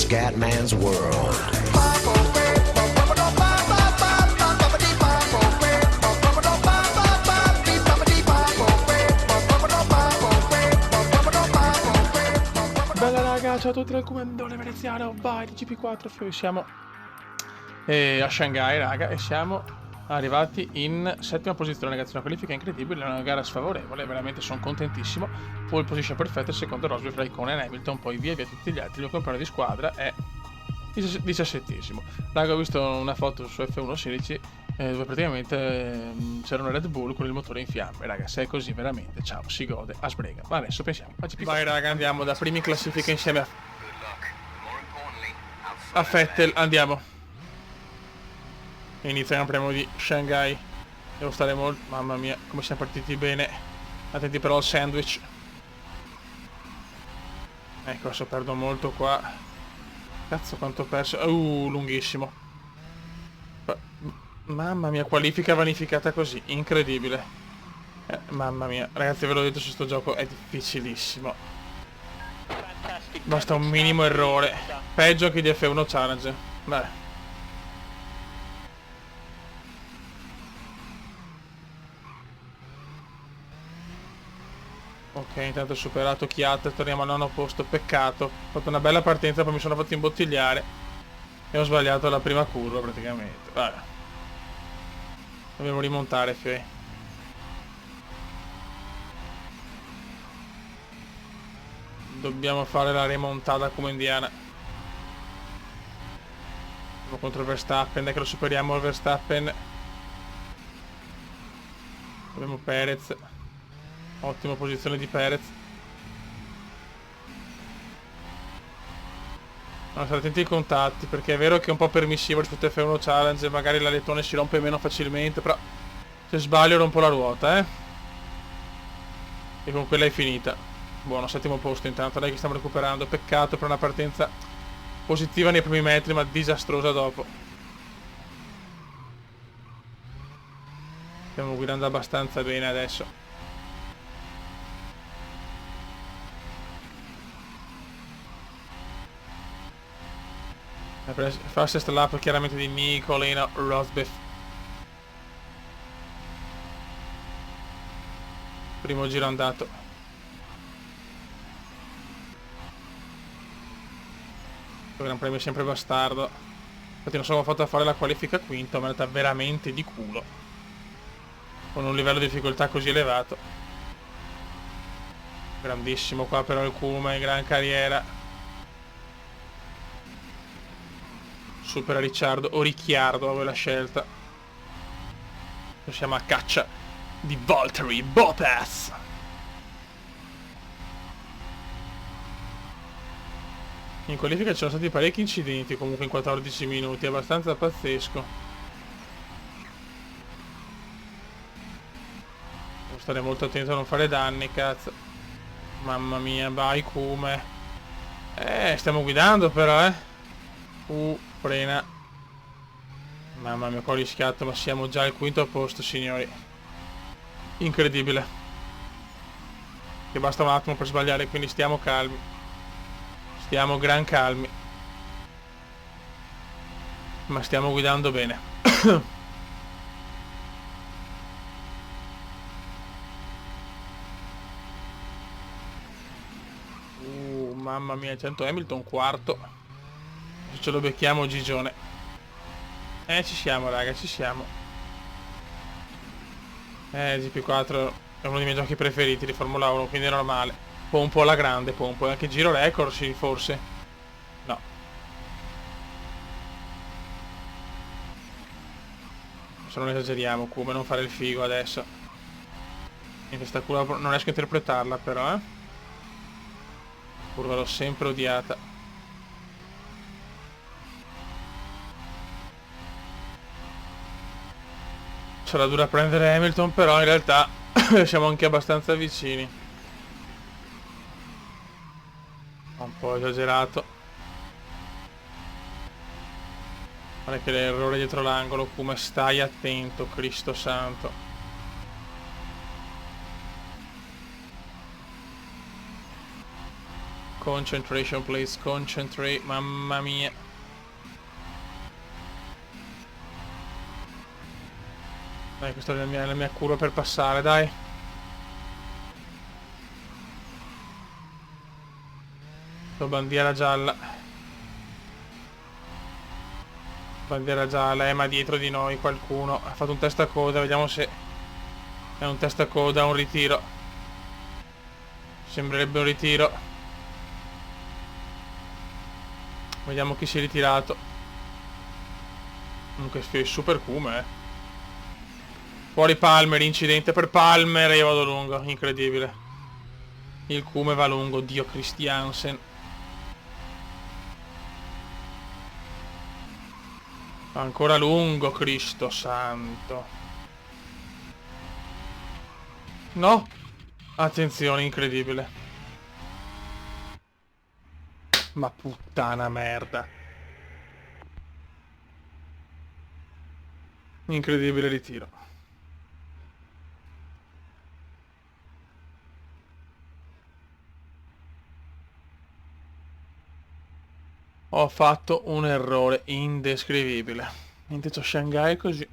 Scatman's World. Bella raga, ciao a tutti dal comandone veneziano, vai di GP4, siamo a Shanghai raga e siamo arrivati in settima posizione ragazzi, una qualifica incredibile, una gara sfavorevole, veramente sono contentissimo, pole position perfetta, il secondo Rosberg, Raikkonen, Hamilton, poi via tutti gli altri, il mio compagno di squadra è 17esimo. Raga, ho visto una foto su F1 16 dove praticamente c'era una Red Bull con il motore in fiamme. Raga, se è così veramente, ciao, si gode a sbrega. Ma adesso pensiamo a GP4. Vai raga, andiamo da primi in classifica insieme a Vettel, andiamo. Inizia il Gran Premio di Shanghai. Devo stare molto, mamma mia, come siamo partiti bene. Attenti però al sandwich. Ecco, adesso perdo molto qua. Cazzo quanto ho perso. Lunghissimo. Mamma mia, qualifica vanificata così, incredibile. Mamma mia, ragazzi ve l'ho detto, su sto gioco è difficilissimo. Basta un minimo errore. Peggio che di F1 Challenge. Beh. Ok, intanto ho superato Chiat, torniamo al nono posto, peccato. Ho fatto una bella partenza, poi mi sono fatto imbottigliare. E ho sbagliato la prima curva praticamente. Vabbè. Dobbiamo rimontare, Fei. Dobbiamo fare la remontata come Indiana. Andiamo contro Verstappen, dai che lo superiamo al Verstappen. Abbiamo Perez. Ottima posizione di Perez. Devo stare attenti ai contatti, perché è vero che è un po' permissivo rispetto a F1 Challenge, magari la lettone si rompe meno facilmente, però se sbaglio rompo la ruota, E con quella è finita. Buono, settimo posto intanto, dai che stiamo recuperando, peccato per una partenza positiva nei primi metri, ma disastrosa dopo. Stiamo guidando abbastanza bene adesso. Fastest lap chiaramente di Nicolino Rosberg. Primo giro andato. Il Gran Premio è sempre bastardo. Infatti non sono fatto a fare la qualifica quinto, ma è andata veramente di culo. Con un livello di difficoltà così elevato. Grandissimo qua però il Kuma, gran carriera. Supera Ricciardo o Ricciardo, avevo la scelta. Siamo a caccia di Valtteri Bottas. In qualifica ci sono stati parecchi incidenti comunque in 14 minuti, abbastanza pazzesco. Devo stare molto attento a non fare danni, cazzo. Mamma mia, vai Kuma. Stiamo guidando però, frena. Mamma mia, qua ho rischiato, ma siamo già al quinto posto, signori. Incredibile. Che basta un attimo per sbagliare, quindi stiamo calmi. Stiamo gran calmi. Ma stiamo guidando bene. Mamma mia, 100 Hamilton, quarto. Se ce lo becchiamo Gigione. Ci siamo raga, ci siamo. GP4 è uno dei miei giochi preferiti di Formula 1, quindi è normale. Pompo alla grande, pompo. Anche giro record, sì, forse. No. Se non esageriamo, come non fare il figo adesso. In questa curva non riesco a interpretarla però, Curva l'ho sempre odiata. Sarà dura prendere Hamilton, però in realtà siamo anche abbastanza vicini. Un po' esagerato. Guarda che l'errore dietro l'angolo, come stai attento, Cristo santo. Concentration please, concentrate, mamma mia. Dai, questa è la mia curva per passare, dai. Bandiera gialla. Bandiera gialla, ma dietro di noi qualcuno ha fatto un testacoda, vediamo se è un testacoda o un ritiro. Sembrerebbe un ritiro. Vediamo chi si è ritirato. Comunque è super cume, Fuori Palmer, incidente per Palmer e io vado lungo, incredibile. Il cume va lungo, Dio Christiansen. Ancora lungo, Cristo santo. No! Attenzione, incredibile. Ma puttana merda. Incredibile ritiro. Ho fatto un errore indescrivibile. Niente, Shanghai così.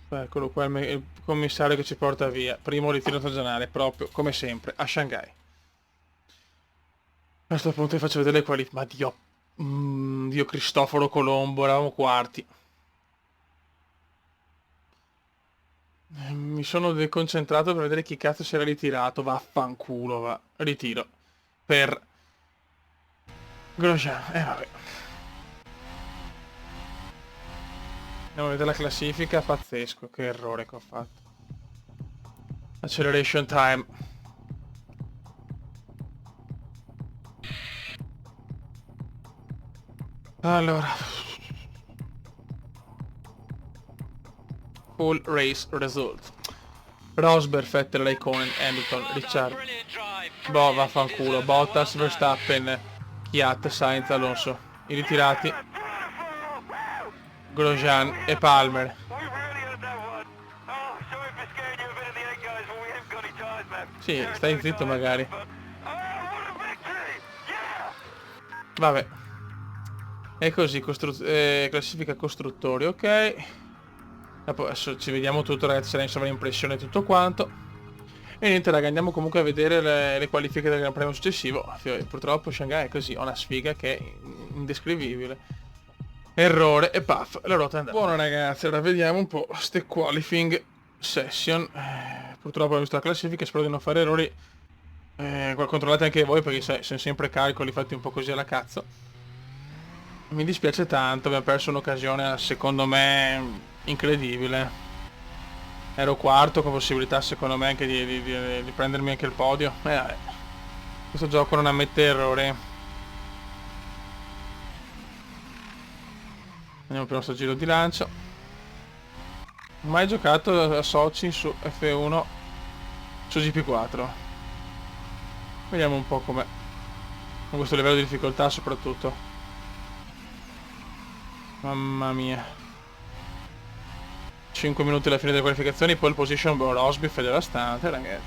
Eccolo qua il commissario che ci porta via. Primo ritiro stagionale, proprio come sempre, a Shanghai. A questo punto vi faccio vedere quali... Ma Dio... Dio Cristoforo Colombo, eravamo quarti. Mi sono deconcentrato per vedere chi cazzo si era ritirato. Vaffanculo, va. Ritiro. Per... Grosjean. Vabbè. Andiamo a vedere la classifica. Pazzesco, che errore che ho fatto. Acceleration time. Allora. Full race result. Rosberg, Vettel, Raikkonen, Hamilton, Ricciardo. Boh, vaffanculo. Bottas, Verstappen, Kvyat, Sainz, Alonso. I ritirati. Grosjean e Palmer. Sì, stai zitto magari. Vabbè. E così, classifica costruttori, ok. Adesso ci vediamo tutto, ragazzi, sarà in sovraimpressione tutto quanto. E niente, raga, andiamo comunque a vedere le qualifiche del Gran Premio successivo. Purtroppo Shanghai è così, ho una sfiga che è indescrivibile. Errore e puff, la ruota è andata. Buono ragazzi, ora vediamo un po' ste qualifying session. Purtroppo ho visto la classifica, spero di non fare errori. Controllate anche voi perché sono sempre calcoli fatti un po' così alla cazzo. Mi dispiace tanto, abbiamo perso un'occasione secondo me incredibile. Ero quarto con possibilità secondo me anche di prendermi anche il podio. Vabbè. Questo gioco non ammette errori. Andiamo per il nostro giro di lancio. Mai giocato a Sochi su F1 su GP4. Vediamo un po' com'è con questo livello di difficoltà soprattutto. Mamma mia. 5 minuti alla fine delle qualificazioni, pole position Rosberg è devastante, ragazzi.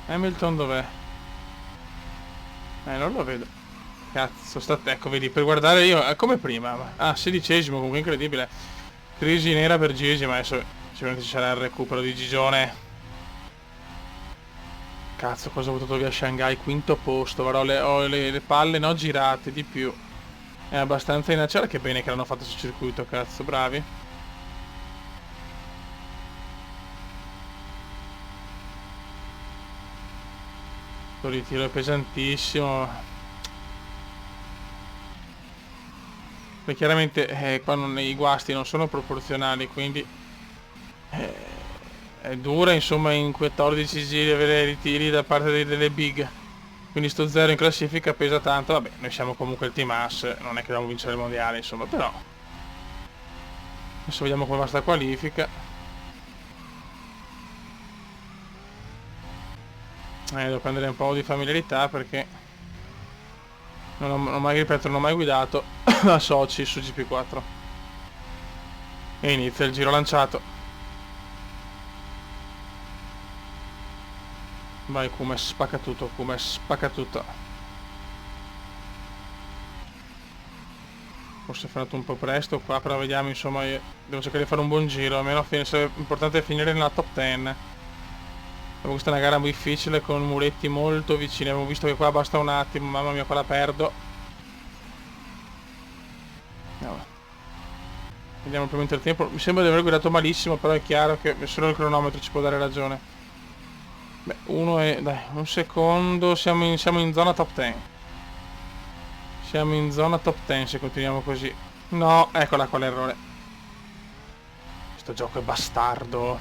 Hamilton dov'è? Non lo vedo. Cazzo, ecco, vedi, per guardare io, come prima. Ah, 16esimo, comunque incredibile. Crisi nera per Gigi, ma adesso sicuramente ci sarà il recupero di Gigione. Cazzo, cosa ho buttato via Shanghai? Quinto posto, però ho le palle no girate di più. È abbastanza inaccettabile. Che bene che l'hanno fatto sul circuito, cazzo, bravi. Questo ritiro è pesantissimo. Beh, chiaramente qua i guasti non sono proporzionali, quindi è dura insomma in 14 giri avere ritiri da parte delle big. Quindi sto 0 in classifica pesa tanto. Vabbè, noi siamo comunque il team Haas, non è che dobbiamo vincere il mondiale insomma, però adesso vediamo come va sta qualifica. Devo prendere un po' di familiarità perché non ho mai guidato a Sochi su GP4. E inizia il giro lanciato. Vai come spacca tutto, come spacca tutto. Forse è finito un po' presto qua, però vediamo, insomma, io devo cercare di fare un buon giro, almeno l'importante è finire nella top 10. Questa è una gara difficile con muretti molto vicini, abbiamo visto che qua basta un attimo, mamma mia qua la perdo. No. Vediamo il primo intertempo, mi sembra di aver guidato malissimo, però è chiaro che solo il cronometro ci può dare ragione. Beh, dai, un secondo, siamo in zona top 10. Siamo in zona top 10 se continuiamo così. No, eccola qua l'errore. Questo gioco è bastardo.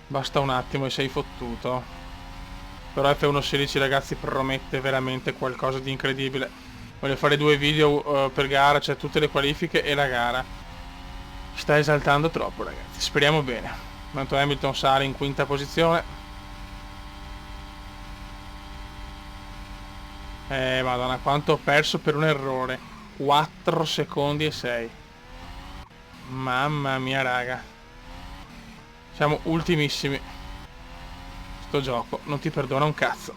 Basta un attimo e sei fottuto. Però F1.16 ragazzi promette veramente qualcosa di incredibile. Voglio fare 2 video per gara, cioè tutte le qualifiche e la gara. Sta esaltando troppo ragazzi, speriamo bene. Tanto Hamilton sale in quinta posizione. Madonna, quanto ho perso per un errore. 4 secondi e 6. Mamma mia raga. Siamo ultimissimi. Sto gioco non ti perdona un cazzo.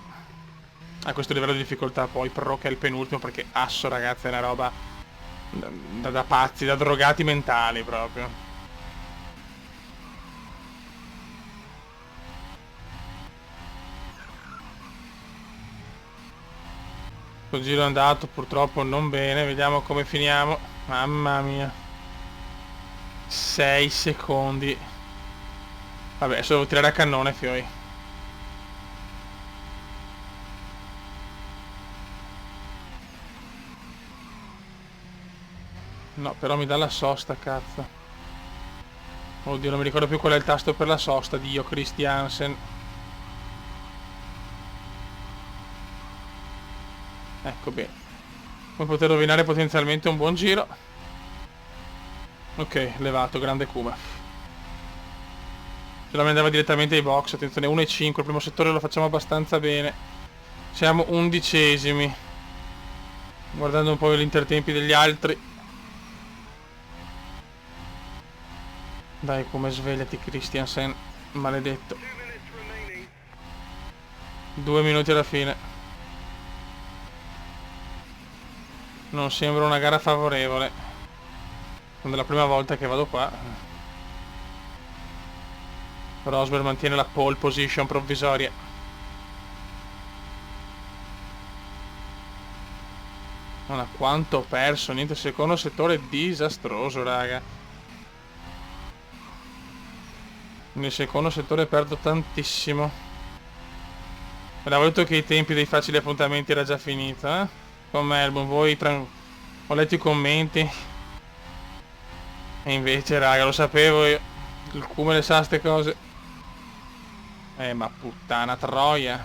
A questo livello di difficoltà poi Pro che è il penultimo, perché asso ragazzi è una roba da pazzi, da drogati mentali proprio. Sto giro è andato purtroppo non bene, vediamo come finiamo. Mamma mia. 6 secondi. Vabbè, adesso devo tirare a cannone, fioi. No, però mi dà la sosta, cazzo. Oddio, non mi ricordo più qual è il tasto per la sosta, Dio Christiansen. Ecco, bene. Come poter rovinare potenzialmente un buon giro. Ok, levato, grande Kuma. Se la mandava direttamente ai box, attenzione, 1 e 5, il primo settore lo facciamo abbastanza bene. Siamo 11esimi. Guardando un po' gli intertempi degli altri. Dai, come svegliati Christiansen, maledetto. 2 minuti alla fine. Non sembra una gara favorevole. Quando è la prima volta che vado qua. Rosberg mantiene la pole position provvisoria. Non ha quanto ho perso, niente, secondo settore disastroso, raga. Nel secondo settore perdo tantissimo. Me l'avevo detto che i tempi dei facili appuntamenti era già finito, eh? Con Melbourne, ho letto i commenti. E invece, raga, lo sapevo io. Il Kuma le sa ste cose. Ma puttana troia.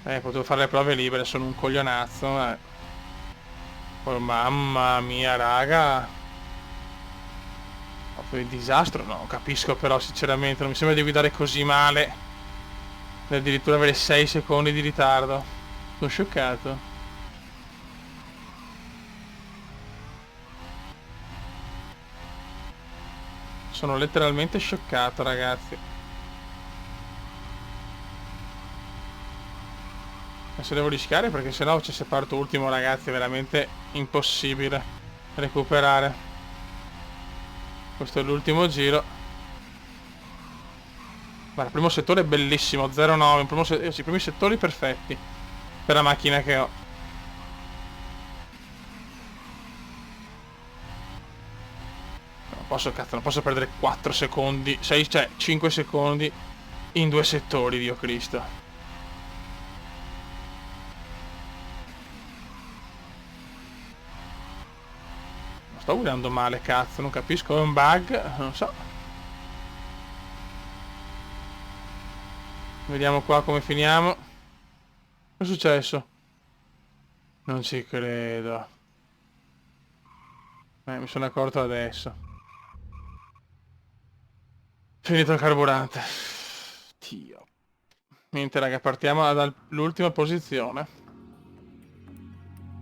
Potevo fare le prove libere, sono un coglionazzo. Oh, mamma mia, raga. Proprio disastro, no, capisco però sinceramente, non mi sembra di guidare così male. E addirittura avere 6 secondi di ritardo. Sono scioccato. Sono letteralmente scioccato, ragazzi. Adesso devo rischiare perché sennò se parto ultimo, ragazzi, è veramente impossibile recuperare. Questo è l'ultimo giro. Guarda, il primo settore è bellissimo, 0,9, i primi settori perfetti per la macchina che ho. Non posso perdere 4 secondi, 6, cioè 5 secondi in 2 settori, Dio Cristo. Non sto guidando male, cazzo, non capisco, è un bug, non so. Vediamo qua come finiamo. Cosa è successo? Non ci credo. Mi sono accorto adesso. Finito il carburante. Dio. Niente raga, partiamo dall'ultima posizione.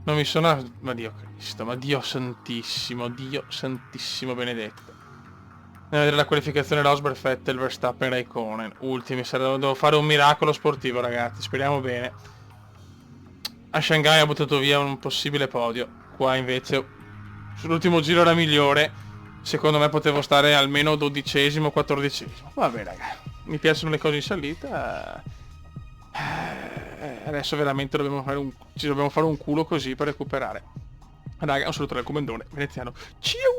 Non mi sono... Ma Dio Cristo, ma Dio santissimo benedetto. Andiamo a vedere la qualificazione Rosberg, Vettel, Verstappen, Raikkonen. Ultimi, devo fare un miracolo sportivo, ragazzi, speriamo bene. A Shanghai ha buttato via un possibile podio. Qua invece, sull'ultimo giro era migliore. Secondo me potevo stare almeno 12esimo, 14esimo. Vabbè, raga, mi piacciono le cose in salita. Adesso veramente ci dobbiamo fare un culo così per recuperare. Raga, un saluto dal comandone veneziano. Ciao!